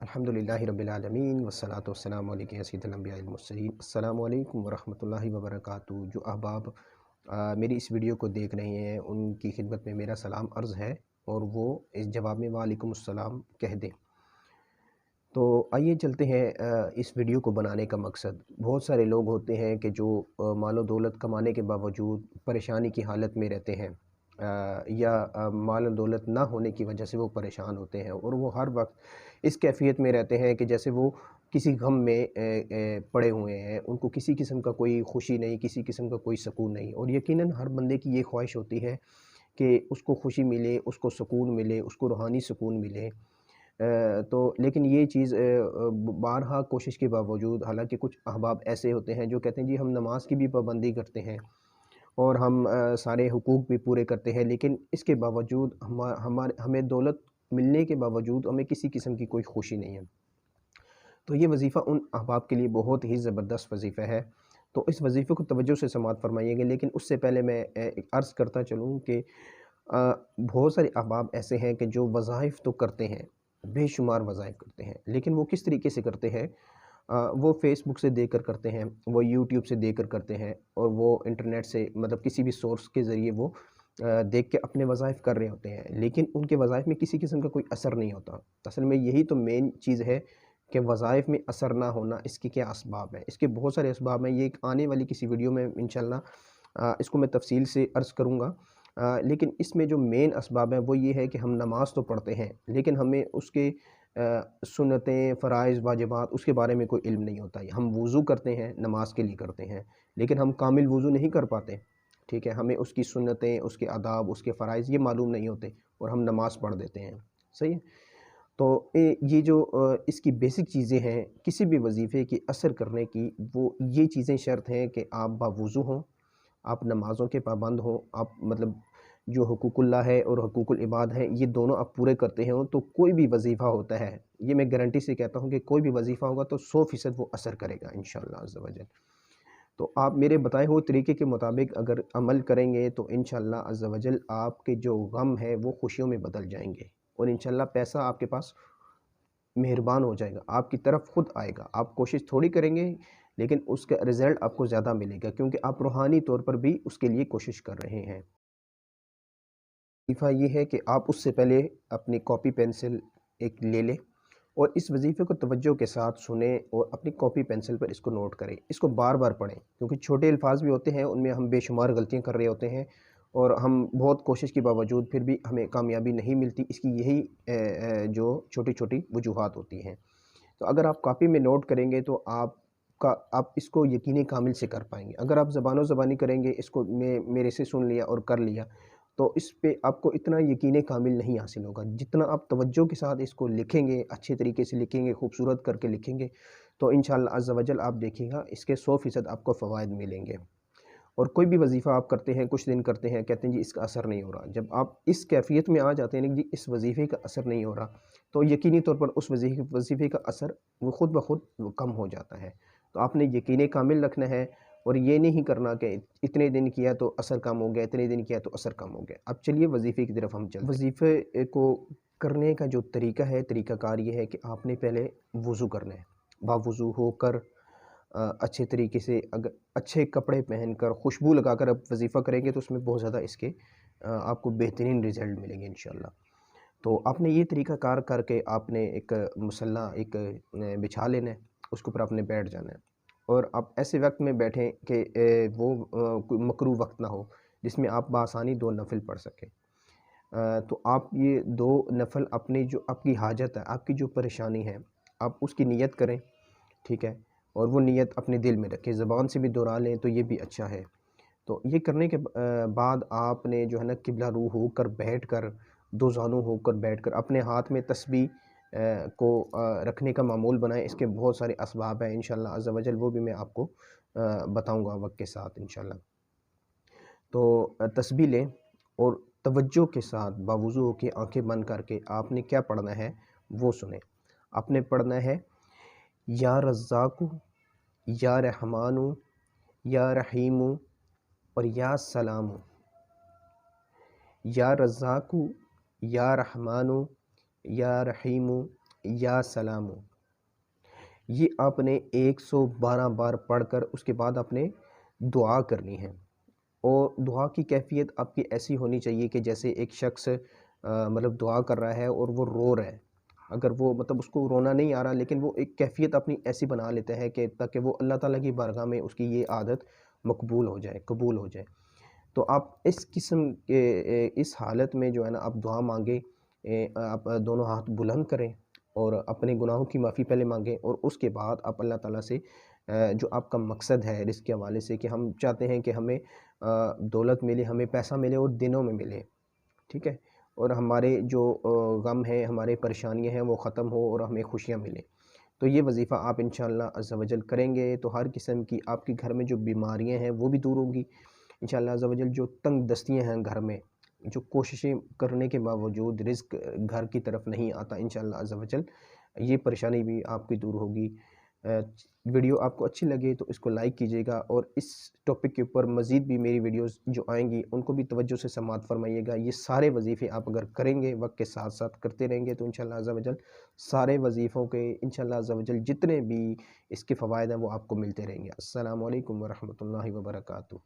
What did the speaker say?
الحمدللہ رب العالمین والصلاة والسلام علیکم سید الانبیاء المرسلین۔ السلام علیکم ورحمۃ اللہ وبرکاتہ۔ جو احباب میری اس ویڈیو کو دیکھ رہے ہیں ان کی خدمت میں میرا سلام عرض ہے اور وہ اس جواب میں وعلیکم السلام کہہ دیں۔ تو آئیے چلتے ہیں اس ویڈیو کو بنانے کا مقصد۔ بہت سارے لوگ ہوتے ہیں کہ جو مال و دولت کمانے کے باوجود پریشانی کی حالت میں رہتے ہیں، یا مال و دولت نہ ہونے کی وجہ سے وہ پریشان ہوتے ہیں، اور وہ ہر وقت اس کیفیت میں رہتے ہیں کہ جیسے وہ کسی غم میں پڑے ہوئے ہیں، ان کو کسی قسم کا کوئی خوشی نہیں، کسی قسم کا کوئی سکون نہیں۔ اور یقیناً ہر بندے کی یہ خواہش ہوتی ہے کہ اس کو خوشی ملے، اس کو سکون ملے، اس کو روحانی سکون ملے۔ تو لیکن یہ چیز بارہا کوشش کے باوجود، حالانکہ کچھ احباب ایسے ہوتے ہیں جو کہتے ہیں جی ہم نماز کی بھی پابندی کرتے ہیں اور ہم سارے حقوق بھی پورے کرتے ہیں، لیکن اس کے باوجود ہمیں دولت ملنے کے باوجود ہمیں کسی قسم کی کوئی خوشی نہیں ہے۔ تو یہ وظیفہ ان احباب کے لیے بہت ہی زبردست وظیفہ ہے، تو اس وظیفے کو توجہ سے سماعت فرمائیے گا۔ لیکن اس سے پہلے میں عرض کرتا چلوں کہ بہت سارے احباب ایسے ہیں کہ جو وظائف تو کرتے ہیں، بے شمار وظائف کرتے ہیں، لیکن وہ کس طریقے سے کرتے ہیں؟ وہ فیس بک سے دیکھ کر کرتے ہیں، وہ یوٹیوب سے دیکھ کر کرتے ہیں، اور وہ انٹرنیٹ سے مطلب کسی بھی سورس کے ذریعے وہ دیکھ کے اپنے وظائف کر رہے ہوتے ہیں، لیکن ان کے وظائف میں کسی قسم کا کوئی اثر نہیں ہوتا۔ اصل میں یہی تو مین چیز ہے کہ وظائف میں اثر نہ ہونا، اس کے کیا اسباب ہیں؟ اس کے بہت سارے اسباب ہیں، یہ ایک آنے والی کسی ویڈیو میں انشاءاللہ اس کو میں تفصیل سے عرض کروں گا۔ لیکن اس میں جو مین اسباب ہیں وہ یہ ہے کہ ہم نماز تو پڑھتے ہیں، لیکن ہمیں اس کے سنتیں، فرائض، واجبات اس کے بارے میں کوئی علم نہیں ہوتا ہے۔ ہم وضو کرتے ہیں، نماز کے لیے کرتے ہیں، لیکن ہم کامل وضو نہیں کر پاتے، ٹھیک ہے؟ ہمیں اس کی سنتیں، اس کے آداب، اس کے فرائض یہ معلوم نہیں ہوتے، اور ہم نماز پڑھ دیتے ہیں، صحیح ہے؟ تو یہ جو اس کی بیسک چیزیں ہیں کسی بھی وظیفے کی اثر کرنے کی، وہ یہ چیزیں شرط ہیں کہ آپ باوضو ہوں، آپ نمازوں کے پابند ہوں، آپ مطلب جو حقوق اللہ ہے اور حقوق العباد ہے یہ دونوں آپ پورے کرتے ہیں، تو کوئی بھی وظیفہ ہوتا ہے، یہ میں گارنٹی سے کہتا ہوں کہ کوئی بھی وظیفہ ہوگا تو 100% وہ اثر کرے گا انشاءاللہ عز و جل۔ تو آپ میرے بتائے ہوئے طریقے کے مطابق اگر عمل کریں گے تو انشاءاللہ عز و جل آپ کے جو غم ہے وہ خوشیوں میں بدل جائیں گے، اور انشاءاللہ پیسہ آپ کے پاس مہربان ہو جائے گا، آپ کی طرف خود آئے گا۔ آپ کوشش تھوڑی کریں گے لیکن اس کا رزلٹ آپ کو زیادہ ملے گا، کیونکہ آپ روحانی طور پر بھی اس کے لیے کوشش کر رہے ہیں۔ وظیفہ یہ ہے کہ آپ اس سے پہلے اپنی کاپی پینسل ایک لے لیں اور اس وظیفے کو توجہ کے ساتھ سنیں، اور اپنی کاپی پینسل پر اس کو نوٹ کریں، اس کو بار بار پڑھیں، کیونکہ چھوٹے الفاظ بھی ہوتے ہیں، ان میں ہم بے شمار غلطیاں کر رہے ہوتے ہیں، اور ہم بہت کوشش کے باوجود پھر بھی ہمیں کامیابی نہیں ملتی۔ اس کی یہی جو چھوٹی چھوٹی وجوہات ہوتی ہیں۔ تو اگر آپ کاپی میں نوٹ کریں گے تو آپ اس کو یقین کامل سے کر پائیں گے۔ اگر آپ زبان و زبانی کریں گے، اس کو میرے سے سن لیا اور کر لیا، تو اس پہ آپ کو اتنا یقین کامل نہیں حاصل ہوگا۔ جتنا آپ توجہ کے ساتھ اس کو لکھیں گے، اچھے طریقے سے لکھیں گے، خوبصورت کر کے لکھیں گے، تو انشاءاللہ عز و جل آپ دیکھیں گا اس کے 100% آپ کو فوائد ملیں گے۔ اور کوئی بھی وظیفہ آپ کرتے ہیں، کچھ دن کرتے ہیں، کہتے ہیں جی اس کا اثر نہیں ہو رہا۔ جب آپ اس کیفیت میں آ جاتے ہیں کہ جی اس وظیفے کا اثر نہیں ہو رہا، تو یقینی طور پر اس وظیفے کا اثر وہ خود بخود کم ہو جاتا ہے۔ تو آپ نے یقین کامل رکھنا ہے، اور یہ نہیں کرنا کہ اتنے دن کیا تو اثر کم ہو گیا، اتنے دن کیا تو اثر کم ہو گیا۔ اب چلیے وظیفے کی طرف ہم چلتے ہیں۔ وظیفے کو کرنے کا جو طریقہ ہے، طریقہ کار یہ ہے کہ آپ نے پہلے وضو کرنا ہے، باوضو ہو کر اچھے طریقے سے، اگر اچھے کپڑے پہن کر، خوشبو لگا کر آپ وظیفہ کریں گے تو اس میں بہت زیادہ اس کے آپ کو بہترین رزلٹ ملیں گے انشاءاللہ۔ تو آپ نے یہ طریقہ کار کر کے آپ نے ایک مصلی ایک بچھا لینا ہے، اس کے اوپر آپ نے بیٹھ جانا ہے، اور آپ ایسے وقت میں بیٹھیں کہ وہ کوئی مکروہ وقت نہ ہو جس میں آپ بآسانی 2 نفل پڑھ سکیں۔ تو آپ یہ 2 نفل اپنی جو آپ کی حاجت ہے، آپ کی جو پریشانی ہے، آپ اس کی نیت کریں، ٹھیک ہے؟ اور وہ نیت اپنے دل میں رکھیں، زبان سے بھی دہرا لیں تو یہ بھی اچھا ہے۔ تو یہ کرنے کے بعد آپ نے جو ہے نا قبلہ رو ہو کر بیٹھ کر، 2 زانو ہو کر بیٹھ کر اپنے ہاتھ میں تسبیح کو رکھنے کا معمول بنائیں۔ اس کے بہت سارے اسباب ہیں انشاءاللہ عز و جل، وہ بھی میں آپ کو بتاؤں گا وقت کے ساتھ انشاءاللہ۔ تو تسبیح لیں اور توجہ کے ساتھ باوضو ہو کے آنکھیں بند کر کے آپ نے کیا پڑھنا ہے وہ سنیں۔ آپ نے پڑھنا ہے یا رزاق، یا رحمان، یا رحیم، اور یا سلام۔ یا رزاق، یا رحمان، یا رحیم، یا سلام، یہ آپ نے 112 بار پڑھ کر اس کے بعد آپ نے دعا کرنی ہے، اور دعا کی کیفیت آپ کی ایسی ہونی چاہیے کہ جیسے ایک شخص مطلب دعا کر رہا ہے اور وہ رو رہا ہے، اگر وہ مطلب اس کو رونا نہیں آ رہا لیکن وہ ایک کیفیت اپنی ایسی بنا لیتا ہے کہ تاکہ وہ اللہ تعالیٰ کی بارگاہ میں اس کی یہ عادت مقبول ہو جائے، قبول ہو جائے، تو آپ اس قسم کے اس حالت میں جو ہے نا آپ دعا مانگیں، آپ دونوں ہاتھ بلند کریں اور اپنے گناہوں کی معافی پہلے مانگیں، اور اس کے بعد آپ اللہ تعالیٰ سے جو آپ کا مقصد ہے رزق کے حوالے سے کہ ہم چاہتے ہیں کہ ہمیں دولت ملے، ہمیں پیسہ ملے اور دنوں میں ملے، ٹھیک ہے، اور ہمارے جو غم ہیں، ہمارے پریشانیاں ہیں وہ ختم ہو اور ہمیں خوشیاں ملیں، تو یہ وظیفہ آپ انشاءاللہ عز و جل کریں گے تو ہر قسم کی آپ کے گھر میں جو بیماریاں ہیں وہ بھی دور ہوں گی انشاءاللہ عز و جل، جو تنگ دستیاں ہیں گھر میں، جو کوششیں کرنے کے باوجود رزق گھر کی طرف نہیں آتا، انشاءاللہ عز و جل یہ پریشانی بھی آپ کی دور ہوگی۔ ویڈیو آپ کو اچھی لگے تو اس کو لائک کیجیے گا، اور اس ٹاپک کے اوپر مزید بھی میری ویڈیوز جو آئیں گی ان کو بھی توجہ سے سماعت فرمائیے گا۔ یہ سارے وظیفے آپ اگر کریں گے، وقت کے ساتھ ساتھ کرتے رہیں گے تو انشاءاللہ عز و جل سارے وظیفوں کے انشاءاللہ عز و جل جتنے بھی اس کے فوائد ہیں وہ آپ کو ملتے رہیں گے۔ السلام علیکم ورحمۃ اللہ وبرکاتہ۔